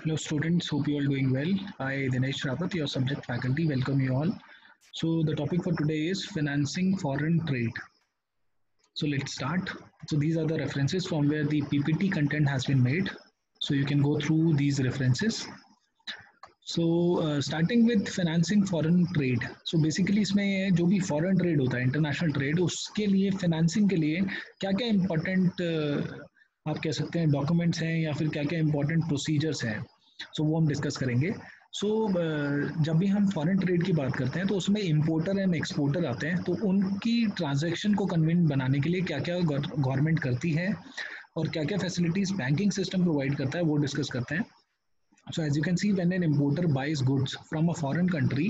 Hello students, hope you all doing well. I, Dinesh Rawat, your subject faculty, welcome you all. So the topic for today is financing foreign trade. So let's start. So these are the references from where the PPT content has been made. So you can go through these references. So starting with financing foreign trade. So basically इसमें जो भी foreign trade होता है, international trade, उसके लिए financing के लिए क्या क्या important आप कह सकते हैं डॉक्यूमेंट्स हैं या फिर क्या क्या इंपॉर्टेंट प्रोसीजर्स हैं, सो वो हम डिस्कस करेंगे. सो जब भी हम फॉरेन ट्रेड की बात करते हैं तो उसमें इंपोर्टर एंड एक्सपोर्टर आते हैं, तो उनकी ट्रांजैक्शन को कन्वीनियंट बनाने के लिए क्या क्या गवर्नमेंट करती है और क्या क्या फैसिलिटीज बैंकिंग सिस्टम प्रोवाइड करता है वो डिस्कस करते हैं. So as you can see, when an importer buys goods from a foreign country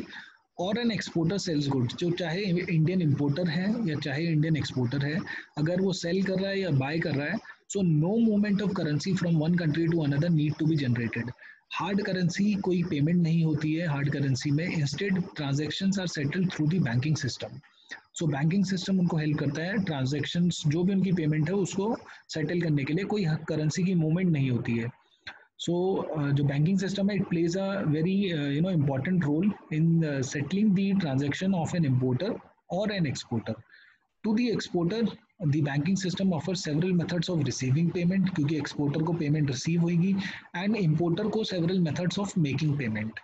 or an exporter sells goods, जो चाहे इंडियन इंपोर्टर है या चाहे इंडियन एक्सपोर्टर है, अगर वो सेल कर रहा है या बाय कर रहा है, so no movement of currency from one country to another need to be generated. Hard currency कोई पेमेंट नहीं होती है हार्ड करेंसी में, instead transactions are settled through the banking system. So banking system उनको help करता है transactions जो भी उनकी पेमेंट है उसको सेटल करने के लिए. कोई करेंसी की मूवमेंट नहीं होती है. So जो banking system है, it plays a very important role in settling the transaction of an importer or an exporter. To the exporter, the banking system offers several methods of receiving payment, क्योंकि exporter को payment receive होगी, and importer को several methods of making payment.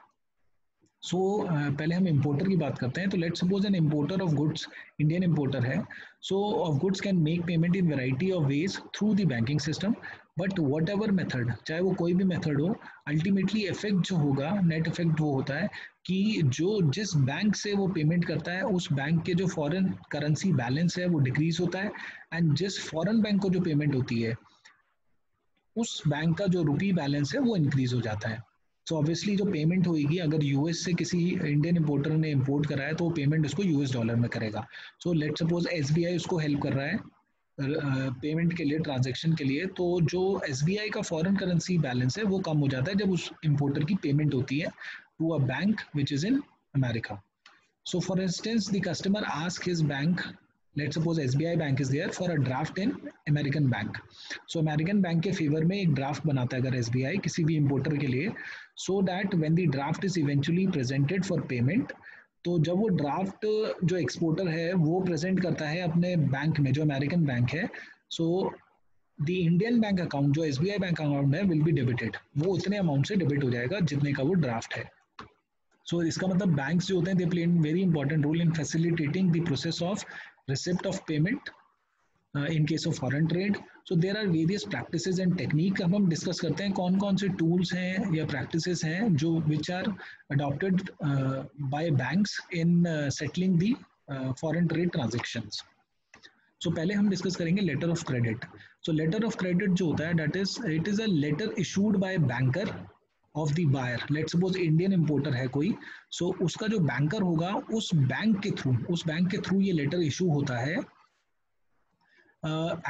सो पहले हम importer की बात करते हैं. तो let's suppose an importer of goods, Indian importer है, so of goods can make payment in variety of ways through the banking system. But whatever method, चाहे वो कोई भी मेथड हो, अल्टीमेटली इफेक्ट जो होगा, नेट इफेक्ट वो होता है कि जो जिस बैंक से वो पेमेंट करता है उस बैंक के जो फॉरेन करेंसी बैलेंस है वो डिक्रीज होता है, एंड जिस फॉरेन बैंक को जो पेमेंट होती है उस बैंक का जो रुपी बैलेंस है वो इंक्रीज हो जाता है. सो ऑब्वियसली जो पेमेंट होगी, अगर यूएस से किसी इंडियन इंपोर्टर ने इंपोर्ट करा है तो पेमेंट उसको यूएस डॉलर में करेगा. सो लेट सपोज एसबीआई उसको हेल्प कर रहा है पेमेंट के लिए, ट्रांजैक्शन के लिए, तो जो एसबीआई का फॉरेन करेंसी बैलेंस है वो कम हो जाता है जब उस इंपोर्टर की पेमेंट होती है to a bank which is in America. So for instance the customer ask his bank, let's suppose SBI bank is there for a draft in American bank. So American bank के favour में एक draft बनाता है अगर SBI किसी भी importer के लिए, so that when the draft is eventually presented for payment, तो जब वो ड्राफ्ट जो एक्सपोर्टर है वो प्रेजेंट करता है अपने बैंक में जो अमेरिकन बैंक है, so the Indian bank account जो SBI बैंक अकाउंट है विल बी डेबिटेड, वो उतने अमाउंट से डेबिट हो जाएगा जितने का वो ड्राफ्ट है. सो इसका मतलब बैंक्स जो होते हैं they play very important role in facilitating the process of receipt of payment in case of foreign trade. So there are various practices and technique. अब हम डिस्कस करते हैं कौन कौन से टूल्स हैं या प्रैक्टिसेस हैं जो which are adopted by banks in settling the foreign trade transactions. So पहले हम डिस्कस करेंगे letter of credit. So letter of credit जो होता है that is it is a letter issued by banker of the buyer. Let suppose Indian importer है कोई, सो उसका जो बैंकर होगा उस बैंक के थ्रू ये लेटर इशू होता है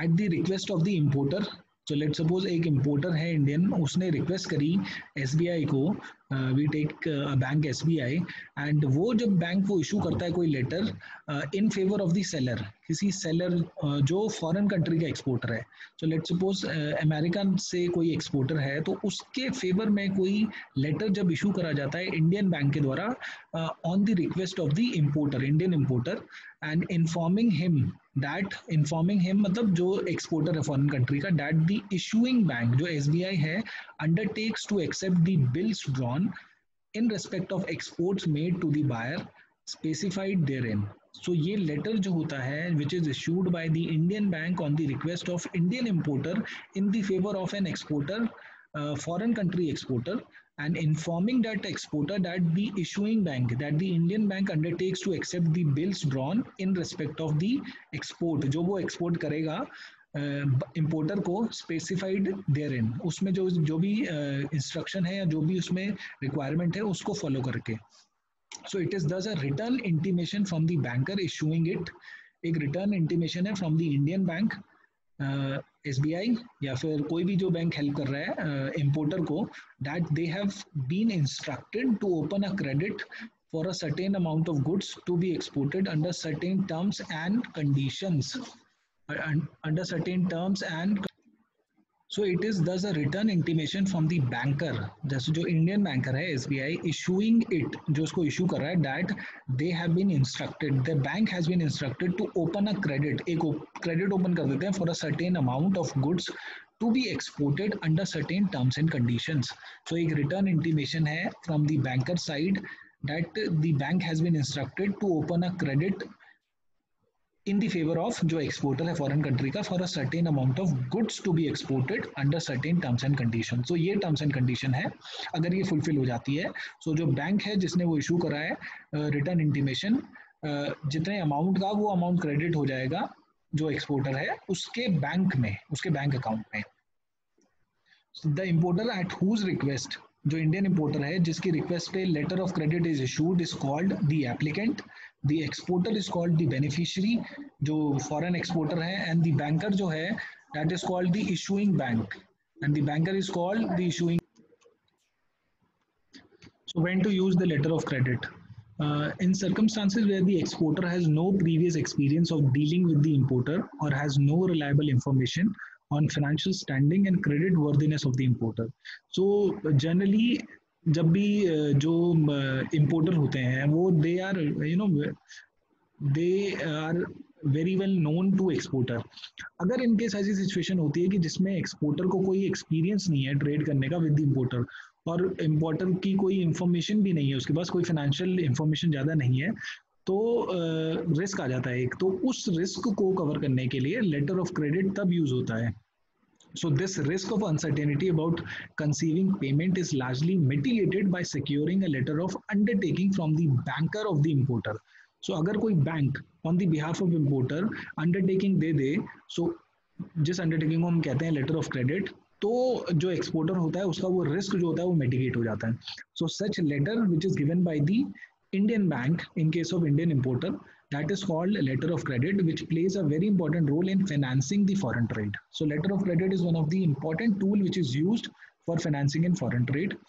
at the request of the importer. So let suppose एक इंपोर्टर है इंडियन, उसने रिक्वेस्ट करी एसबीआई को, we take bank SBI, and वो जब बैंक वो इशू करता है कोई letter in favour of the seller, किसी सेलर जो फॉरेन कंट्री का एक्सपोर्टर है. सो लेट सपोज अमेरिका से कोई एक्सपोर्टर है तो उसके फेवर में कोई लेटर जब इशू करा जाता है इंडियन बैंक के द्वारा on the request of the importer, Indian importer, and informing him मतलब जो एक्सपोर्टर है फॉरेन कंट्री का, दैट द इशूइंग बैंक जो एसबीआई है undertakes to accept the bills drawn in respect of exports made to the buyer specified therein. So ये letter जो होता है which is issued by the Indian bank on the request of Indian importer in the favour of an exporter, foreign country exporter, and informing that exporter that the issuing bank, that the Indian bank undertakes to accept the bills drawn in respect of the export, जो वो export करेगा importer को specified देयरइन, उसमें जो भी instruction है या जो भी उसमें रिक्वायरमेंट है उसको फॉलो करके. सो it is thus a return intimation from the banker issuing it, एक रिटर्न इंटीमेशन है from the Indian bank SBI या फिर कोई भी जो बैंक हेल्प कर रहा है इंपोर्टर को, that they have been instructed to open a credit for a certain amount of goods to be exported under certain terms and conditions. So it is thus a return intimation from the banker, जैसे जो Indian banker है SBI issuing it, जो उसको issue कर रहा है, that they have been instructed, the bank has been instructed to open a credit, एक credit open कर देते हैं for a certain amount of goods to be exported under certain terms and conditions. So एक return intimation है from the banker side that the bank has been instructed to open a credit in the favour of जो exporter है foreign country का for a certain amount of goods to be exported under certain terms and condition. So ये terms and condition है, अगर ये fulfil हो जाती है, सो जो बैंक है जिसने वो इशू करा है रिटर्न इंटीमेशन, जितने अमाउंट का वो अमाउंट क्रेडिट हो जाएगा जो एक्सपोर्टर है उसके बैंक में, उसके बैंक अकाउंट में। The importer at whose request, जो इंडियन इम्पोर्टर है जिसकी रिक्वेस्ट पे letter of credit is issued is called the applicant, the exporter is called the beneficiary जो फॉरेन एक्सपोर्टर है, एंड द बैंकर जो है that is called the issuing bank, and the banker is called the issuing. So when to use the letter of credit? In circumstances where the exporter has no previous experience of dealing with the importer or has no reliable information on financial standing and credit worthiness of the importer. So generally जब भी जो importer होते हैं वो they are they are very well known to exporter. अगर in case ऐसी situation होती है कि जिसमें एक्सपोर्टर को कोई एक्सपीरियंस नहीं है ट्रेड करने का विद इम्पोर्टर, और इम्पोर्टर की कोई इंफॉर्मेशन भी नहीं है, उसके पास कोई फाइनेंशियल इंफॉर्मेशन ज़्यादा नहीं है, तो रिस्क आ जाता है एक, तो उस रिस्क को कवर करने के लिए लेटर ऑफ क्रेडिट तब यूज होता है। So this risk of uncertainty about conceiving payment is largely mitigated by securing a letter of undertaking from the banker of the importer. So अगर कोई bank on the behalf of importer undertaking they they, so जिस undertaking को हम कहते हैं letter of credit, तो जो exporter होता है उसका वो रिस्क जो होता है वो मिटिगेट हो जाता है। So such letter which is given by the Indian bank in case of Indian importer, that is called letter of credit, which plays a very important role in financing the foreign trade. So letter of credit is one of the important tool which is used for financing in foreign trade.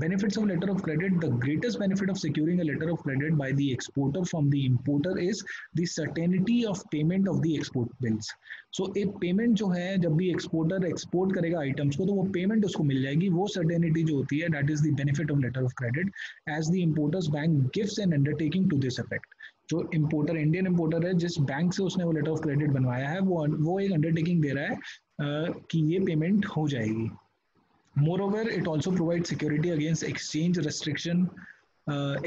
Benefits of letter of credit: the greatest benefit of securing a letter of credit by the exporter from the importer is the certainty of payment of the export bills. So एक payment जो है जब भी exporter export करेगा items को तो वो payment उसको मिल जाएगी, वो सर्टेनिटी जो होती है that is the benefit of letter of credit, as the importer's bank gives an undertaking to this effect. जो इम्पोर्टर इंडियन इम्पोर्टर है जिस बैंक से उसने वो लेटर ऑफ क्रेडिट बनवाया है वो एक अंडरटेकिंग दे रहा है कि ये पेमेंट हो जाएगी। Moreover, it also provides security against exchange restriction.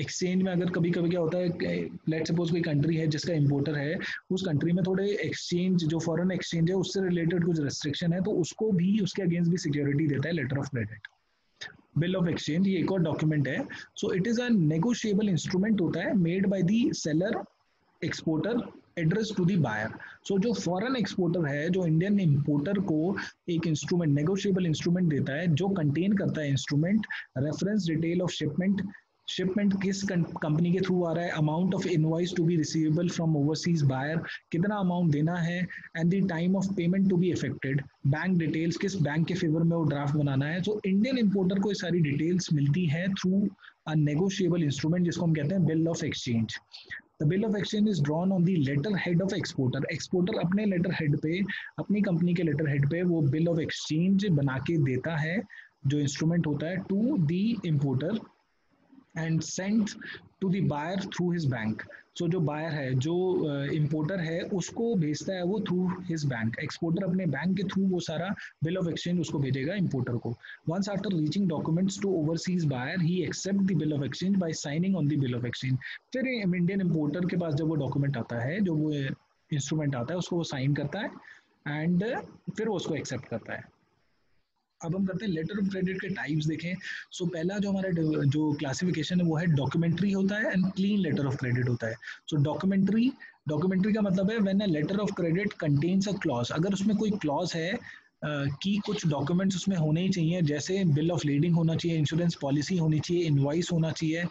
Exchange में अगर कभी कभी क्या होता है, लेट सपोज कोई कंट्री है जिसका इम्पोर्टर है, उस कंट्री में थोड़े एक्सचेंज जो फॉरेन एक्सचेंज है उससे रिलेटेड कुछ रेस्ट्रिक्शन है, तो उसको भी उसके अगेंस्ट भी सिक्योरिटी देता है letter of credit. Bill of exchange ये एक और डॉक्यूमेंट है। So it is a negotiable instrument होता है made by the seller exporter address to the buyer. So जो फॉरेन एक्सपोर्टर है जो इंडियन इंपोर्टर को एक इंस्ट्रूमेंट नेगोशिएबल इंस्ट्रूमेंट देता है जो कंटेन करता है instrument reference detail of shipment, shipment किस कंपनी के थ्रू आ रहा है, amount of invoice to be receivable from overseas buyer, कितना अमाउंट देना है, and the time of payment to be effected, bank details किस बैंक के फेवर में वो ड्राफ्ट बनाना है। तो इंडियन इंपोर्टर को ये सारी डिटेल्स मिलती है थ्रू अ नेगोशिएबल इंस्ट्रूमेंट जिसको हम कहते हैं bill of exchange. The bill of exchange is drawn on the letter head of exporter. Exporter अपने लेटर हेड पे, अपनी कंपनी के लेटर हेड पे वो बिल ऑफ एक्सचेंज बना के देता है जो इंस्ट्रूमेंट होता है to the importer and send to the buyer through his bank. So जो बायर है जो इम्पोर्टर है उसको भेजता है वो थ्रू हिज बैंक, एक्सपोर्टर अपने बैंक के थ्रू वो सारा बिल ऑफ एक्सचेंज उसको भेजेगा इम्पोर्टर को। Once after reaching documents to overseas buyer he accept the bill of exchange by signing on the bill of exchange. फिर इंडियन इम्पोर्टर के पास जब वो डॉक्यूमेंट आता है, जो वो इंस्ट्रूमेंट आता है, उसको वो साइन करता है एंड फिर वो उसको एक्सेप्ट करता है। अब हम करते हैं लेटर ऑफ क्रेडिट के टाइप्स देखें। सो पहला जो हमारा जो क्लासिफिकेशन है वो है डॉक्यूमेंट्री होता है and clean letter of credit होता है। सो डॉक्यूमेंट्री का मतलब है when a letter of credit contains a clause, अगर उसमें कोई क्लॉज है कि कुछ डॉक्यूमेंट्स उसमें होने ही चाहिए, जैसे बिल ऑफ लीडिंग होना चाहिए, इंश्योरेंस पॉलिसी होनी चाहिए, इनवॉइस होना चाहिए,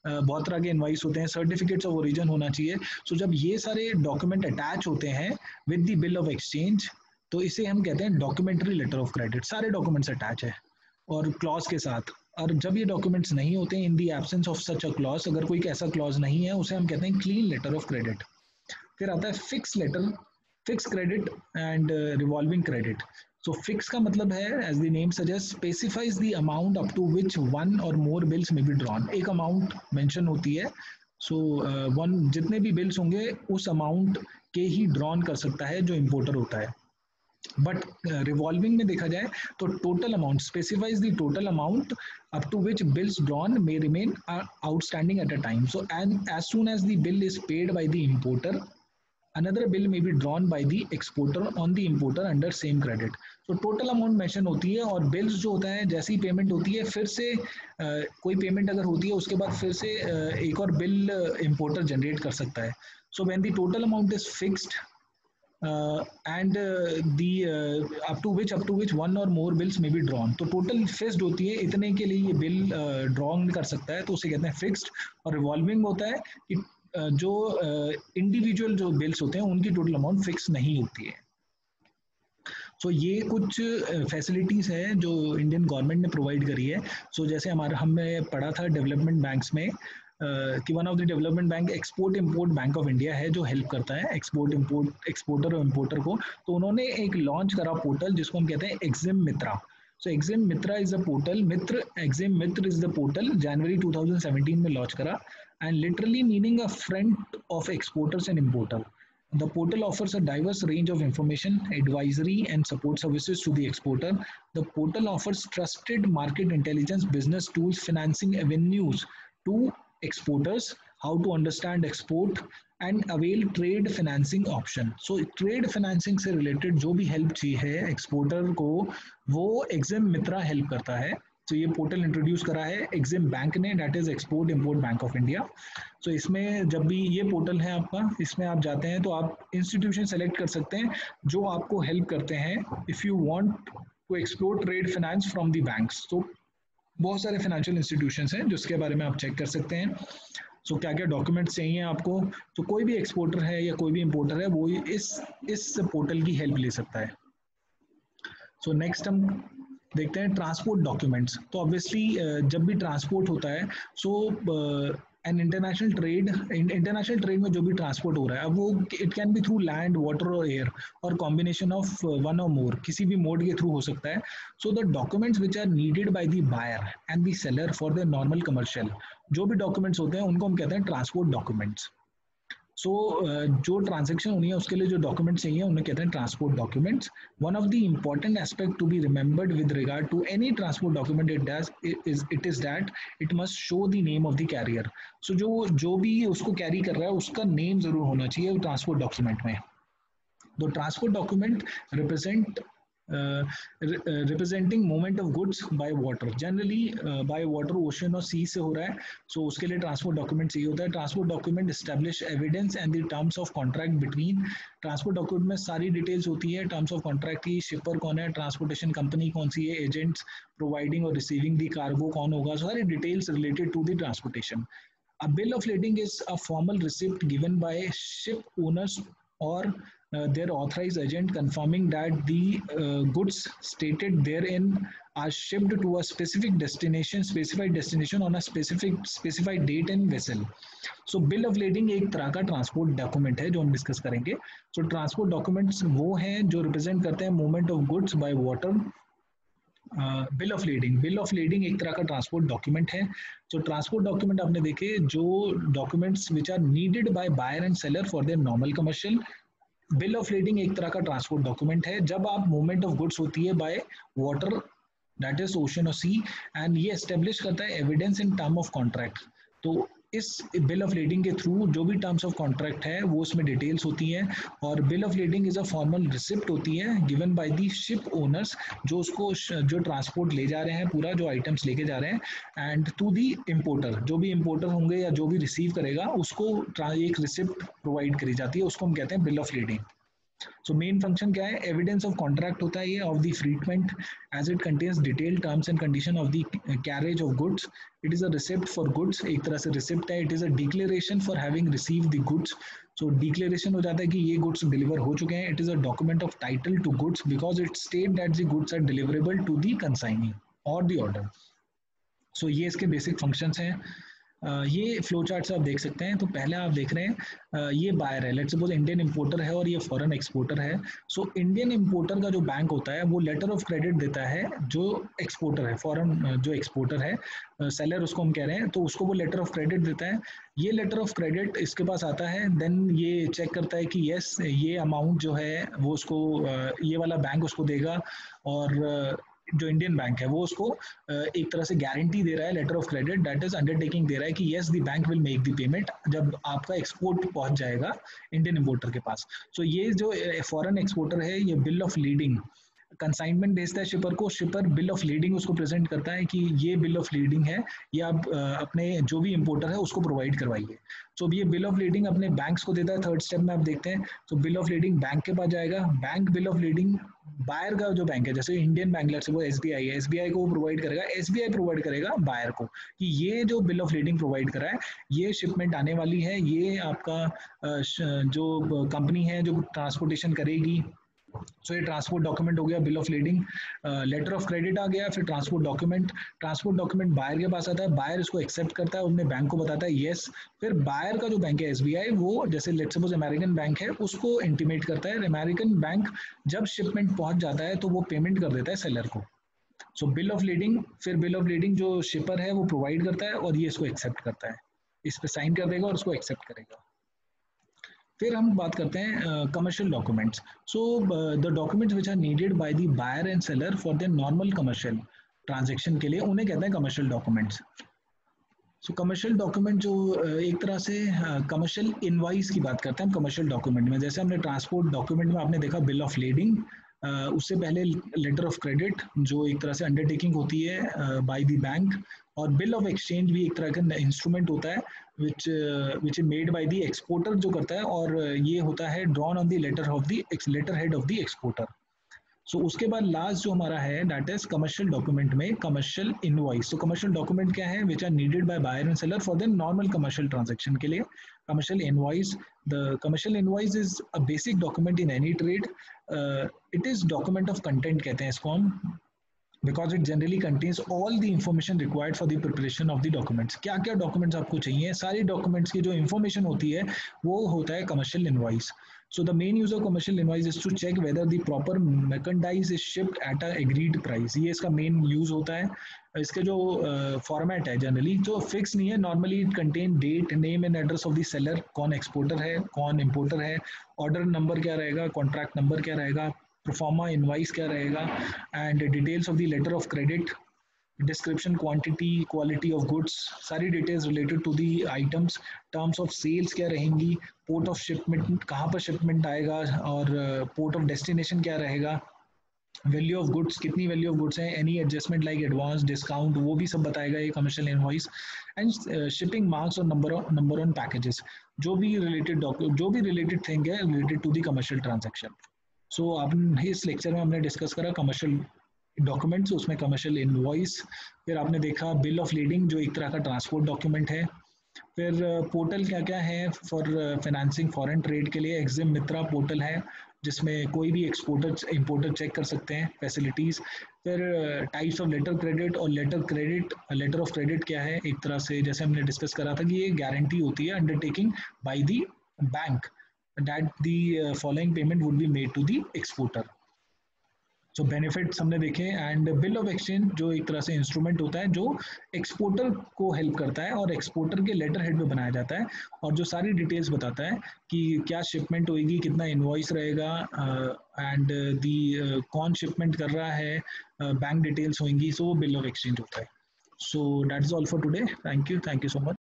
बहुत तरह के इनवॉइस होते हैं, सर्टिफिकेट्स ऑफ ओरिजिन होना चाहिए। सो जब ये सारे डॉक्यूमेंट अटैच होते हैं with the bill of exchange तो इसे हम कहते हैं डॉक्यूमेंट्री लेटर ऑफ क्रेडिट। सारे डॉक्यूमेंट्स अटैच है और क्लॉज के साथ। और जब ये डॉक्यूमेंट्स नहीं होते in the absence of such a clause, अगर कोई ऐसा क्लॉज नहीं है उसे हम कहते हैं क्लीन लेटर ऑफ क्रेडिट। फिर आता है fix credit and revolving credit. So fix का मतलब है, as the name suggests, specifies the amount up to which one or more bills may be drawn. एक amount mention होती है, so one जितने भी bills होंगे उस amount के ही drawn कर सकता है जो importer होता है. बट रिवॉल्विंग में देखा जाए तो total amount specifies the total amount up to which bills drawn may remain outstanding at a time. So and as soon as the bill is paid by the importer, another bill may be drawn by the exporter on the importer under same credit. So total amount mention होती है, और bills जो होता है जैसी payment होती है फिर से कोई पेमेंट अगर होती है उसके बाद फिर से एक और बिल इंपोर्टर जनरेट कर सकता है. So when the total amount is fixed and the up to which one or more bills may be drawn, तो टोटल फिक्स्ड होती है, इतने के लिए ये बिल ड्रॉ कर सकता है, तो उसे कहते हैं फिक्स्ड. और रिवॉल्विंग होता है कि जो इंडिविजुअल जो बिल्स होते हैं उनकी टोटल अमाउंट फिक्स नहीं होती है. सो ये कुछ फैसिलिटीज़ है जो इंडियन गवर्नमेंट ने प्रोवाइड करी है. सो जैसे हमने पढ़ा था डेवलपमेंट बैंक्स में कि one of the development bank export import bank of India है जो हेल्प करता है एक्सपोर्टर और इम्पोर्टर को. तो उन्होंने एक लॉन्च करा पोर्टल जिसको हम कहते हैं एक्जिम मित्रा. So Exim Mitra is a portal. Exim Mitra is the portal. January 2017 में लॉन्च करा, and literally meaning a friend of exporters and importer. The portal offers a diverse range of information, advisory, and support services to the exporter. The portal offers trusted market intelligence, business tools, financing avenues to exporters, how to understand export, and avail trade financing option. So trade financing से related जो भी help चाहिए है exporter को, वो एक्जिम मित्रा help करता है. तो ये पोर्टल इंट्रोड्यूस करा है एक्जिम बैंक ने, that is export import bank of India. So इसमें जब भी ये पोर्टल है आपका, इसमें आप जाते हैं तो आप इंस्टीट्यूशन सेलेक्ट कर सकते हैं जो आपको हेल्प करते हैं if you want to explore trade finance from the banks. तो बहुत सारे फाइनेंशियल इंस्टीट्यूशंस हैं जिसके बारे में आप चेक कर सकते हैं. सो क्या क्या डॉक्यूमेंट्स चाहिए आपको, तो कोई भी एक्सपोर्टर है या कोई भी इंपोर्टर है वो इस पोर्टल की हेल्प ले सकता है. सो नेक्स्ट हम देखते हैं ट्रांसपोर्ट डॉक्यूमेंट्स. तो ऑब्वियसली जब भी ट्रांसपोर्ट होता है, सो एन इंटरनेशनल ट्रेड में जो भी ट्रांसपोर्ट हो रहा है, अब वो it can be through land, water और एयर, और कॉम्बिनेशन ऑफ वन और मोर, किसी भी मोड के थ्रू हो सकता है. So the documents which are needed by the buyer and the seller for the normal commercial, जो भी डॉक्यूमेंट्स होते हैं उनको हम कहते हैं ट्रांसपोर्ट डॉक्यूमेंट्स. सो जो ट्रांजेक्शन होनी है उसके लिए जो डॉक्यूमेंट्स चाहिए उन्हें कहते हैं transport documents. One of the important aspect to be remembered with regard to any transport document it is that it must show the name of the carrier. So जो भी उसको कैरी कर रहा है उसका नेम जरूर होना चाहिए ट्रांसपोर्ट डॉक्यूमेंट में. तो transport document representing movement of goods by water, generally by water ocean और सी से हो रहा है. सो उसके लिए ट्रांसपोर्ट डॉक्यूमेंट चाहिए होता है. Transport document establish evidence and the terms of contract between. Transport document में सारी डिटेल्स होती है, टर्म्स ऑफ कॉन्ट्रैक्ट की, शिपर कौन है, ट्रांसपोर्टेशन कंपनी कौन सी है, एजेंट्स प्रोवाइडिंग और रिसीविंग द कार्गो कौन होगा, सारी details related to the transportation. A bill of lading is a formal receipt given by ship owners or their authorized agent confirming that the goods stated therein are shipped to a specific destination, specified destination on a specified date and vessel. So bill of lading एक तरह का transport document है जो हम discuss करेंगे. So transport documents वो हैं जो रिप्रेजेंट करते हैं movement of goods by water. Bill of lading एक तरह का ट्रांसपोर्ट डॉक्यूमेंट है. तो ट्रांसपोर्ट डॉक्यूमेंट आपने देखे जो documents which are needed by buyer and seller for their normal commercial. Bill of lading एक तरह का ट्रांसपोर्ट डॉक्यूमेंट है जब आप मूवमेंट ऑफ गुड्स होती है by water, that is ocean और सी, एंड ये एस्टेब्लिश करता है evidence in term of contract. तो इस बिल ऑफ लीडिंग के थ्रू जो भी टर्म्स ऑफ कॉन्ट्रैक्ट है वो उसमें डिटेल्स होती हैं. और bill of leading is a formal receipt होती है given by the ship owners, जो उसको जो ट्रांसपोर्ट ले जा रहे हैं, पूरा जो आइटम्स लेके जा रहे हैं, एंड टू दी इम्पोर्टर, जो भी इम्पोर्टर होंगे या जो भी रिसीव करेगा उसको एक रिसिप्ट प्रोवाइड करी जाती है, उसको हम कहते हैं bill of lading. So main function क्या है, एविडेंस ऑफ कॉन्ट्रैक्ट होता है ये of the affreightment as it contains detailed terms and condition of the carriage of goods. It is a receipt for goods, एक तरह से रिसिप्ट है. It is a declaration for having received the goods. So declaration हो जाता है कि ये goods deliver हो चुके हैं. It is a document of title to goods because it state that the goods are deliverable to the consignee और the order. So ये इसके बेसिक फंक्शंस हैं. ये फ्लो चार्ट से आप देख सकते हैं। तो पहले आप देख रहे हैं ये बायर है, लेट्स सपोज इंडियन इंपोर्टर है और ये फॉरेन एक्सपोर्टर है। सो इंडियन इंपोर्टर का जो बैंक होता है वो लेटर ऑफ क्रेडिट देता है जो एक्सपोर्टर है, फॉरेन जो एक्सपोर्टर है, सेलर उसको हम कह रहे हैं, तो उसको वो लेटर ऑफ क्रेडिट देता है। ये लेटर ऑफ क्रेडिट इसके पास आता है, देन ये चेक करता है कि यस ये अमाउंट जो है वो उसको ये वाला बैंक उसको देगा, और जो इंडियन बैंक है वो उसको एक तरह से गारंटी दे रहा है, letter of credit, that is undertaking दे रहा है कि yes the bank will make the payment जब आपका एक्सपोर्ट पहुंच जाएगा इंडियन इंपोर्टर के पास। सो ये जो फॉरेन एक्सपोर्टर है ये बिल ऑफ लीडिंग कंसाइनमेंट भेजता है शिपर को, शिपर बिल ऑफ लीडिंग उसको प्रेजेंट करता है कि ये बिल ऑफ लीडिंग है, ये आप अपने जो भी इंपोर्टर है उसको प्रोवाइड करवाइए। तो ये बिल ऑफ लीडिंग अपने बैंक्स को देता है। थर्ड स्टेप में आप देखते हैं, तो बिल ऑफ लीडिंग बैंक के पास जाएगा, bank bill of lading buyer का जो बैंक है, जैसे इंडियन बैंक से वो एसबीआई है, एसबीआई को प्रोवाइड करेगा, एसबीआई प्रोवाइड करेगा बायर को कि ये जो बिल ऑफ लीडिंग प्रोवाइड करा है ये शिपमेंट आने वाली है, ये आपका जो कंपनी है जो ट्रांसपोर्टेशन करेगी। सो ये ट्रांसपोर्ट डॉक्यूमेंट हो गया bill of lading. Letter of credit आ गया, फिर ट्रांसपोर्ट डॉक्यूमेंट बायर के पास आता है, बायर इसको एक्सेप्ट करता है, अपने बैंक को बताता है यस। फिर बायर का जो बैंक है एसबीआई, वो जैसे लेट्स सपोज अमेरिकन बैंक है उसको इंटीमेट करता है, अमेरिकन बैंक जब शिपमेंट पहुंच जाता है तो वो पेमेंट कर देता है सेलर को। सो बिल ऑफ लीडिंग, फिर बिल ऑफ लीडिंग जो शिपर है वो प्रोवाइड करता है और ये इसको एक्सेप्ट करता है, इस पर साइन कर देगा और उसको एक्सेप्ट करेगा। फिर हम बात करते हैं commercial documents. So the documents which are needed by the buyer and seller for the normal commercial transaction के लिए उन्हें कहते हैं commercial documents. So commercial document जो एक तरह से कमर्शियल इनवाइस की बात करते हैं हम कमर्शियल डॉक्यूमेंट में। जैसे हमने ट्रांसपोर्ट डॉक्यूमेंट में आपने देखा बिल ऑफ लीडिंग, उससे पहले लेटर ऑफ क्रेडिट जो एक तरह से अंडरटेकिंग होती है बाय द बैंक, और बिल ऑफ एक्सचेंज भी एक तरह का इंस्ट्रूमेंट होता है which is made by the exporter जो करता है, और ये होता है drawn on the letter head of the exporter. So उसके बाद लास्ट जो हमारा है दैट इज कमर्शियल डॉक्यूमेंट में कमर्शियल इनवॉइस। तो कमर्शियल डॉक्यूमेंट क्या है, which are needed by buyer and seller for the normal commercial transaction के लिए। Commercial invoice, the commercial invoice is a basic document in any trade. It is document of content कहते हैं इसको हम, because it generally contains all the information required for the preparation of the documents। क्या क्या documents आपको चाहिए, सारी documents की जो इन्फॉर्मेशन होती है वो होता है commercial invoice. So the main use of commercial invoice is to check whether the proper merchandise is shipped at a agreed price। ये इसका मेन यूज होता है। इसके जो फॉर्मेट है जनरली जो फिक्स नहीं है, normally it contain date, name and address of the seller, कौन एक्सपोर्टर है कौन इंपोर्टर है, ऑर्डर नंबर क्या रहेगा, कॉन्ट्रैक्ट नंबर क्या रहेगा, प्रोफार्मा इनवाइस क्या रहेगा, and details of the letter of credit, description, quantity, quality of goods, सारी details related to the items, terms of sales क्या रहेंगी, पोर्ट ऑफ शिपमेंट कहाँ पर शिपमेंट आएगा, और पोर्ट ऑफ डेस्टिनेशन क्या रहेगा, वैल्यू ऑफ गुड्स कितनी वैल्यू ऑफ गुड्स है, any adjustment like advance discount वो भी सब बताएगा ये commercial invoice. And shipping marks और नंबर ऑन पैकेजेस, जो भी रिलेटेड थिंग है related to the commercial transaction. So आप इस लेक्चर में हमने डिस्कस करा कमर्शियल डॉक्यूमेंट्स, उसमें कमर्शियल इनवॉइस, फिर आपने देखा बिल ऑफ लीडिंग जो एक तरह का ट्रांसपोर्ट डॉक्यूमेंट है, फिर पोर्टल क्या क्या है फॉर फाइनेंसिंग फॉरेन ट्रेड के लिए, एक्जिम मित्रा पोर्टल है जिसमें कोई भी एक्सपोर्टर इंपोर्टर चेक कर सकते हैं फैसिलिटीज़। फिर टाइप्स ऑफ लेटर क्रेडिट और लेटर ऑफ क्रेडिट क्या है, एक तरह से जैसे हमने डिस्कस करा था कि ये गारंटी होती है undertaking bye the bank that the following payment would be made to the exporter। So benefits हमने देखे, एंड बिल ऑफ एक्सचेंज जो एक तरह से इंस्ट्रूमेंट होता है जो एक्सपोर्टर को हेल्प करता है और एक्सपोर्टर के लेटर हेड पे बनाया जाता है, और जो सारी डिटेल्स बताता है कि क्या शिपमेंट होगी, कितना इनवॉइस रहेगा, एंड दी कौन शिपमेंट कर रहा है, बैंक डिटेल्स होंगी, सो बिल ऑफ एक्सचेंज होता है। So that is all for today, thank you so much.